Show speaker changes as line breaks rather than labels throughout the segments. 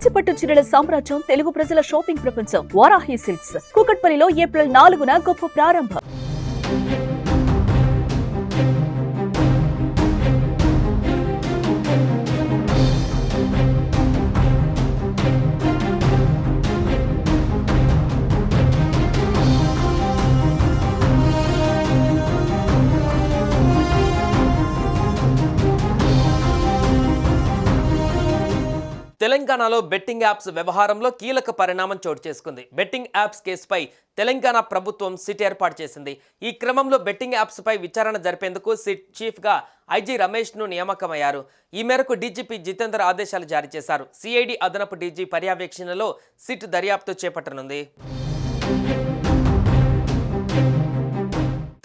కంచిపట్టు చీరల సామ్రాజ్యం తెలుగు ప్రజల షాపింగ్ ప్రపంచం వారాహి సిల్క్స్ కూకట్పల్లిలో ఏప్రిల్ 4న గొప్ప ప్రారంభం.
తెలంగాణలో బెట్టింగ్ యాప్స్ వ్యవహారంలో కీలక పరిణామం చోటు చేసుకుంది. బెట్టింగ్ యాప్స్ కేసుపై తెలంగాణ ప్రభుత్వం సిట్ ఏర్పాటు చేసింది. ఈ క్రమంలో బెట్టింగ్ యాప్స్పై విచారణ జరిపేందుకు సిట్ చీఫ్గా ఐజీ రమేష్ను నియామకమయ్యారు. ఈ మేరకు డీజీపీ జితేందర్ ఆదేశాలు జారీ చేశారు. సిఐడి అదనపు డీజీ పర్యవేక్షణలో సిట్ దర్యాప్తు చేపట్టనుంది.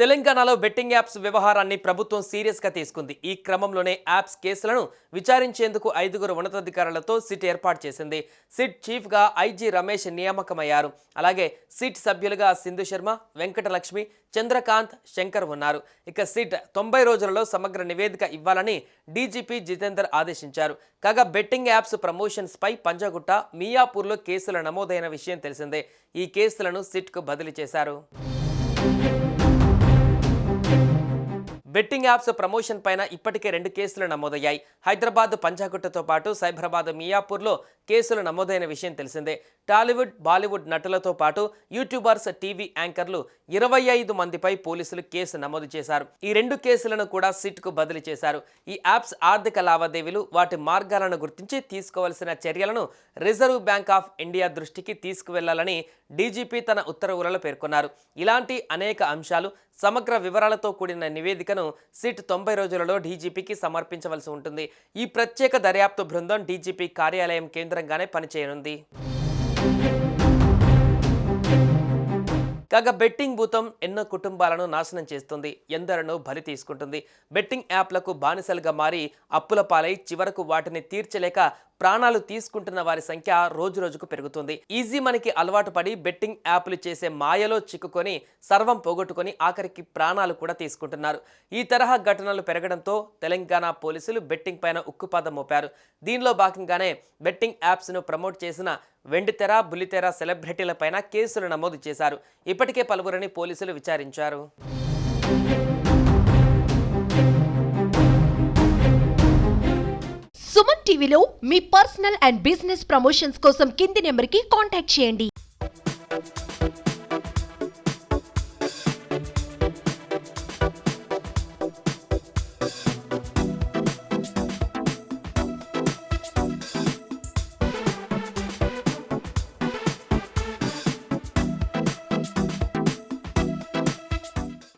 తెలంగాణలో బెట్టింగ్ యాప్స్ వ్యవహారాన్ని ప్రభుత్వం సీరియస్గా తీసుకుంది. ఈ క్రమంలోనే యాప్స్ కేసులను విచారించేందుకు 5 ఉన్నతాధికారులతో సిట్ ఏర్పాటు చేసింది. సిట్ చీఫ్గా ఐజీ రమేష్ నియామకమయ్యారు. అలాగే సిట్ సభ్యులుగా సింధు శర్మ, వెంకటలక్ష్మి, చంద్రకాంత్, శంకర్ ఉన్నారు. ఇక సిట్ 90 రోజులలో సమగ్ర నివేదిక ఇవ్వాలని డీజీపీ జితేందర్ ఆదేశించారు. కాగా బెట్టింగ్ యాప్స్ ప్రమోషన్స్ పై పంజాగుట్ట, మియాపూర్లో కేసులు నమోదైన విషయం తెలిసిందే. ఈ కేసులను సిట్కు బదిలీ చేశారు. బెట్టింగ్ యాప్స్ ప్రమోషన్ పైన ఇప్పటికే 2 కేసులు నమోదయ్యాయి. హైదరాబాద్ పంజాగుట్టతో పాటు సైబరాబాద్, మియాపూర్లో కేసులు నమోదైన విషయం తెలిసిందే. టాలీవుడ్, బాలీవుడ్ నటులతో పాటు యూట్యూబర్స్, టీవీ యాంకర్లు 25 మందిపై పోలీసులు కేసు నమోదు చేశారు. ఈ 2 కేసులను కూడా సిట్కు బదిలీ చేశారు. ఈ యాప్స్ ఆర్థిక లావాదేవీలు, వాటి మార్గాలను గుర్తించి తీసుకోవాల్సిన చర్యలను రిజర్వ్ బ్యాంక్ ఆఫ్ ఇండియా దృష్టికి తీసుకువెళ్లాలని డీజీపీ తన ఉత్తర్వులలో పేర్కొన్నారు. ఇలాంటి అనేక అంశాలు, సమగ్ర వివరాలతో కూడిన నివేదికను సిట్ 90 రోజులలో డీజీపీకి సమర్పించవలసి ఉంటుంది. ఈ ప్రత్యేక దర్యాప్తు బృందం డీజీపీ కార్యాలయం కేంద్రంగానే పనిచేయనుంది. కాగా బెట్టింగ్ భూతం ఎన్నో కుటుంబాలను నాశనం చేస్తుంది, ఎందరినో బలి తీసుకుంటుంది. బెట్టింగ్ యాప్లకు బానిసలుగా మారి అప్పుల పాలై చివరకు వాటిని తీర్చలేక ప్రాణాలు తీసుకుంటున్న వారి సంఖ్య రోజురోజుకు పెరుగుతుంది. ఈజీ మనీకి అలవాటు పడి బెట్టింగ్ యాప్లు చేసే మాయలో చిక్కుకొని సర్వం పోగొట్టుకొని ఆఖరికి ప్రాణాలు కూడా తీసుకుంటున్నారు. ఈ తరహా ఘటనలు పెరగడంతో తెలంగాణ పోలీసులు బెట్టింగ్ పైన ఉక్కుపాదం మోపారు. దీనిలో భాగంగానే బెట్టింగ్ యాప్స్ను ప్రమోట్ చేసిన వెండితెర, బుల్లితెర సెలబ్రిటీలపైన కేసులు నమోదు చేశారు. ఇప్పటికే పలువురిని పోలీసులు విచారించారు.
సుమన్ టీవీలో మీ పర్సనల్ అండ్ బిజినెస్ ప్రమోషన్స్ కోసం కింది నెంబర్కి కాంటాక్ట్ చేయండి.